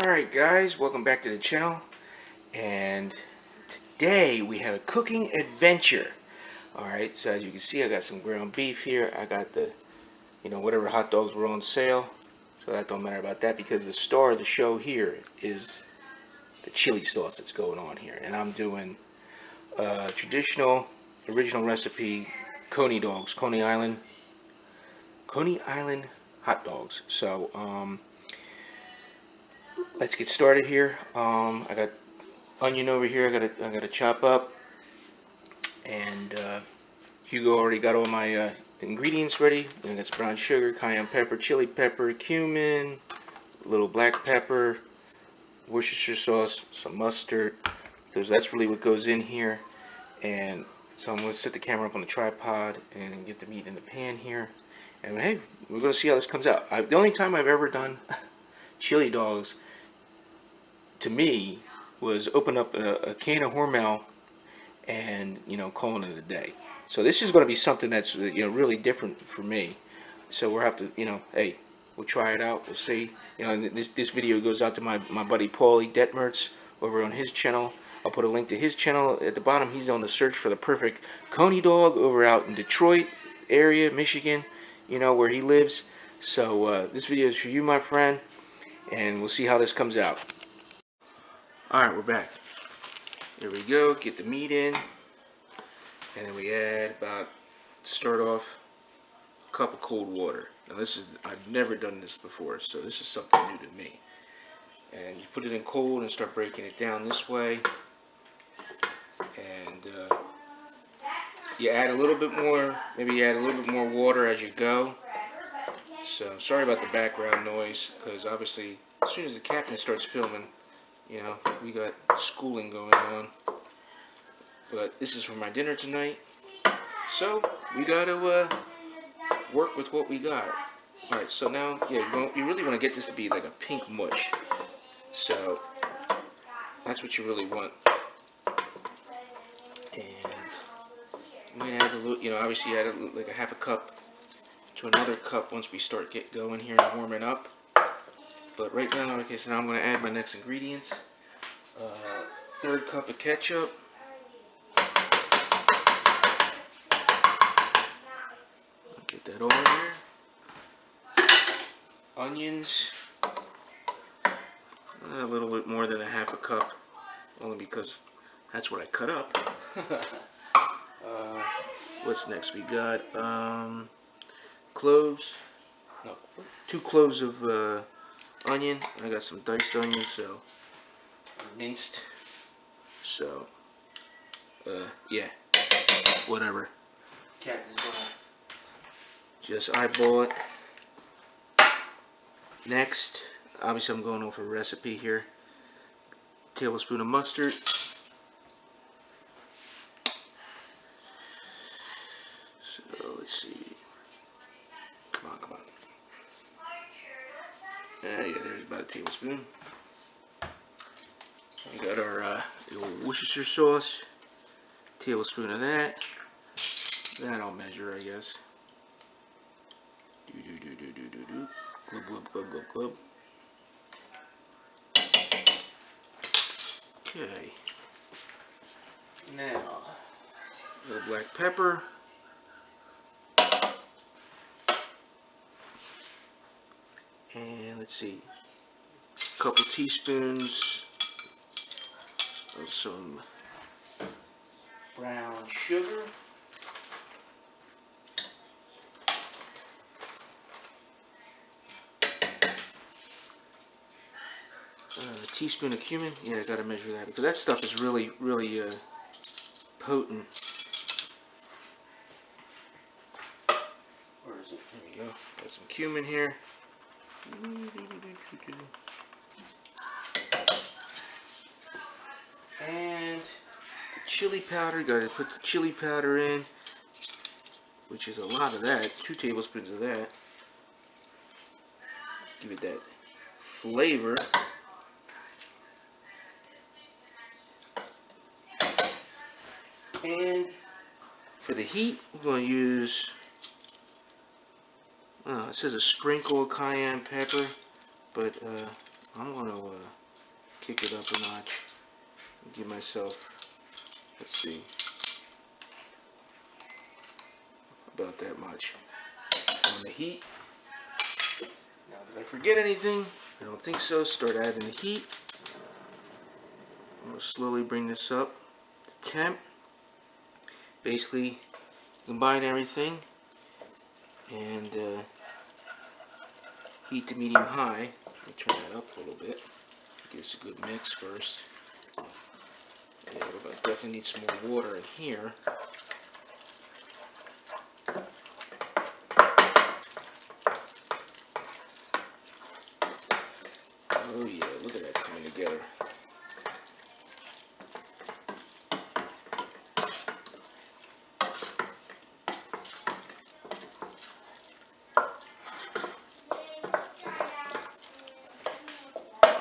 Alright guys, welcome back to the channel, and today we have a cooking adventure. Alright, so as you can see, I got some ground beef here. I got the, whatever hot dogs were on sale, so that don't matter about that, because the star of the show here is the chili sauce that's going on here. And I'm doing traditional, original recipe Coney dogs, Coney Island hot dogs. So, let's get started here. I got onion over here. I gotta chop up, and Hugo already got all my ingredients ready. I got some brown sugar, cayenne pepper, chili pepper, cumin, a little black pepper, Worcestershire sauce, some mustard. So that's really what goes in here. And so I'm gonna set the camera up on the tripod and get the meat in the pan here. And hey, we're gonna see how this comes out. The only time I've ever done chili dogs, to me, was open up a can of Hormel and calling it a day. So this is going to be something that's really different for me. So we'll have to hey, we'll try it out. We'll see. And this video goes out to my buddy Paulie Detmertz over on his channel. I'll put a link to his channel at the bottom. He's on the search for the perfect Coney dog over out in Detroit area, Michigan, where he lives. So this video is for you, my friend, and we'll see how this comes out. Alright, we're back. There we go. Get the meat in. And then we add about, to start off, a cup of cold water. Now I've never done this before, so this is something new to me. And you put it in cold and start breaking it down this way. And you add a little bit more, maybe you add a little bit more water as you go. So sorry about the background noise, because obviously as soon as the captain starts filming, we got schooling going on. But this is for my dinner tonight, so we gotta work with what we got. Alright, so now, you really want to get this to be like a pink mush. So that's what you really want. And you might add a little, obviously add like a half a cup to another cup once we start going here and warming up. But right now, okay, so now I'm going to add my next ingredients. Third cup of ketchup. Get that all in there. Onions. A little bit more than a half a cup, only because that's what I cut up. What's next? We got cloves. No, 2 cloves of onion. I got some diced onions, so minced. So yeah, whatever. Captain's gonna just eyeball it. Next, obviously I'm going over a recipe here. Tablespoon of mustard. So let's see. Come on. Yeah, there's about a tablespoon. We got our Worcestershire sauce. Tablespoon of that. That I'll measure, I guess. Glub. Okay. Now, a little black pepper. And let's see, a couple teaspoons of some brown sugar. A teaspoon of cumin. Yeah, I gotta measure that because that stuff is really potent. Where is it? There we go. Got some cumin here. And chili powder. Gotta put the chili powder in, which is a lot of that. 2 tablespoons of that. Give it that flavor. And for the heat, we're going to use, it says a sprinkle of cayenne pepper, but I'm going to kick it up a notch and give myself, let's see, about that much on the heat. Now, did I forget anything? I don't think so. Start adding the heat. I'm going to slowly bring this up to temp. Basically, combine everything and heat to medium high. Let me turn that up a little bit. Get this a good mix first. Yeah, but I definitely need some more water in here. Oh yeah, look at that coming together.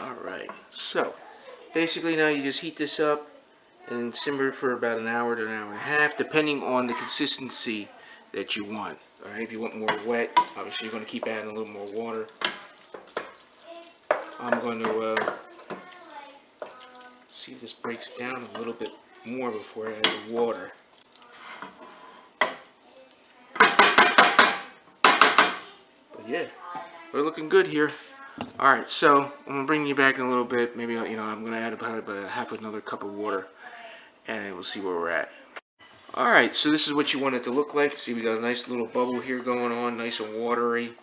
Alright, so basically now you just heat this up and simmer for about an hour to an hour and a half, depending on the consistency that you want. Alright, if you want more wet, obviously you're going to keep adding a little more water. I'm going to see if this breaks down a little bit more before I add the water. But yeah, we're looking good here. Alright, so I'm going to bring you back in a little bit. Maybe, I'm going to add about half another cup of water, and we'll see where we're at. Alright, so this is what you want it to look like. See, we got a nice little bubble here going on, nice and watery.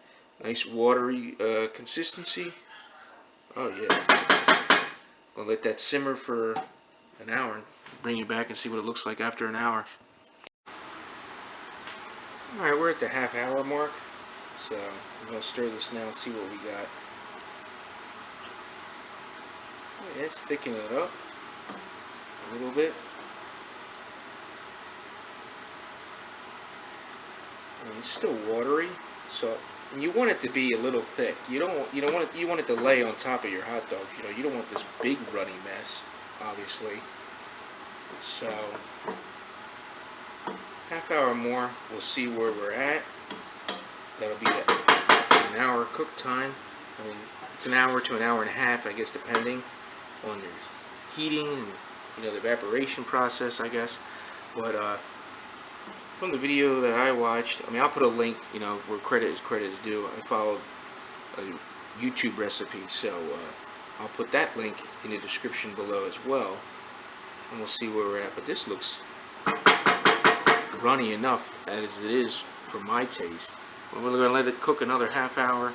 Nice watery consistency. Oh yeah. Gonna let that simmer for an hour and bring you back and see what it looks like after an hour. Alright, we're at the half-hour mark. So I'm gonna stir this now and see what we got. Oh, yeah, it's thickening it up a little bit. And it's still watery, so and you want it to be a little thick. You want it to lay on top of your hot dogs. You don't want this big runny mess, obviously. So half hour more, we'll see where we're at. That'll be an hour cook time. I mean, it's an hour to an hour and a half, I guess, depending on your heating and the evaporation process, I guess. But from the video that I watched, I mean, I'll put a link, where credit is due. I followed a YouTube recipe, so I'll put that link in the description below as well, and we'll see where we're at. But this looks runny enough as it is for my taste. We're going to let it cook another half hour,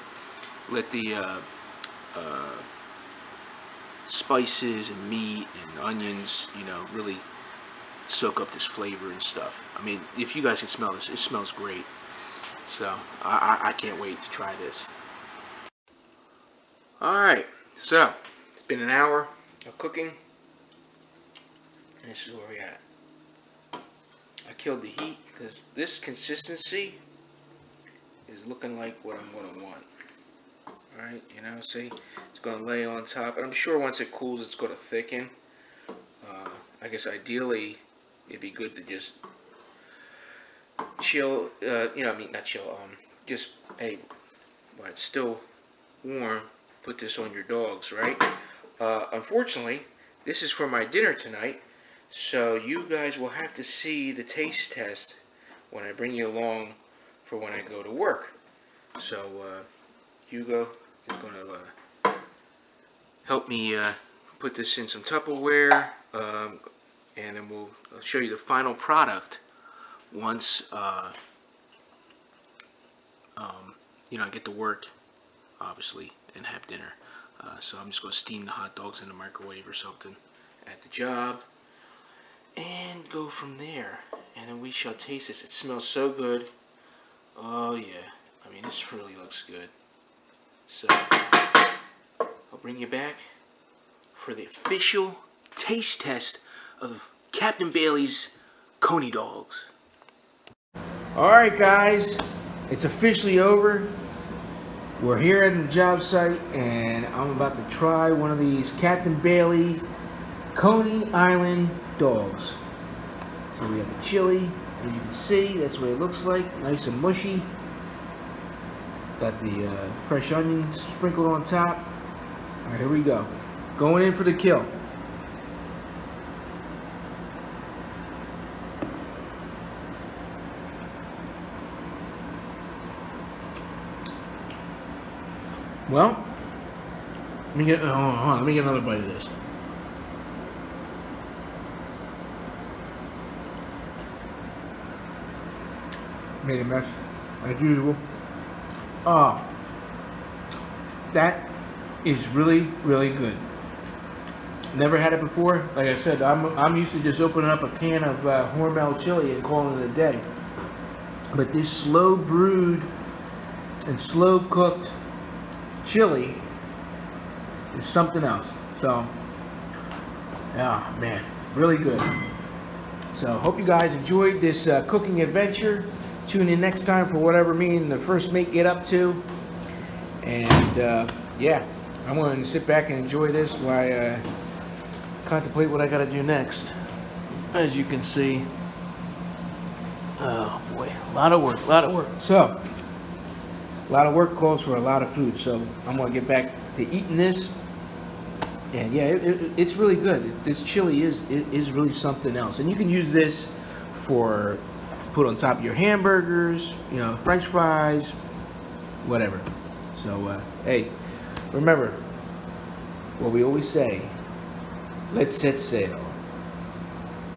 let the spices and meat and onions, really soak up this flavor and stuff. I mean, if you guys can smell this, it smells great. So I can't wait to try this. Alright, so it's been an hour of cooking, and this is where we're at. I killed the heat because this consistency is looking like what I'm going to want. Alright, see, it's going to lay on top, and I'm sure once it cools it's going to thicken. I guess ideally it'd be good to just chill, not chill, just, hey, while it's still warm, put this on your dogs, right? Unfortunately, this is for my dinner tonight, so you guys will have to see the taste test when I bring you along for when I go to work. So, Hugo is going to help me put this in some Tupperware, and then I'll show you the final product once I get to work, obviously, and have dinner. So I'm just going to steam the hot dogs in the microwave or something at the job and go from there. And then we shall taste this. It smells so good. Oh yeah, I mean, this really looks good. So I'll bring you back for the official taste test of Captain Bailey's Coney dogs. Alright guys, it's officially over. We're here at the job site and I'm about to try one of these Captain Bailey's Coney Island dogs. So we have the chili, as you can see, that's what it looks like, nice and mushy. Got the fresh onions sprinkled on top. All right, here we go. Going in for the kill. Well, let me get hold on, let me get another bite of this. Made a mess, as usual. Oh, that is really, really good. Never had it before. Like I said, I'm used to just opening up a can of Hormel chili and calling it a day. But this slow brewed and slow cooked chili is something else. So, oh man, really good. So, hope you guys enjoyed this cooking adventure. Tune in next time for whatever me and the first mate get up to. And yeah, I'm going to sit back and enjoy this while I contemplate what I got to do next. As you can see, oh boy, a lot of work, a lot of work. So, a lot of work calls for a lot of food. So, I'm going to get back to eating this. And yeah, it's really good. This chili is really something else. And you can use this for put on top of your hamburgers, you know, French fries, whatever. So, hey, remember what we always say, let's set sail.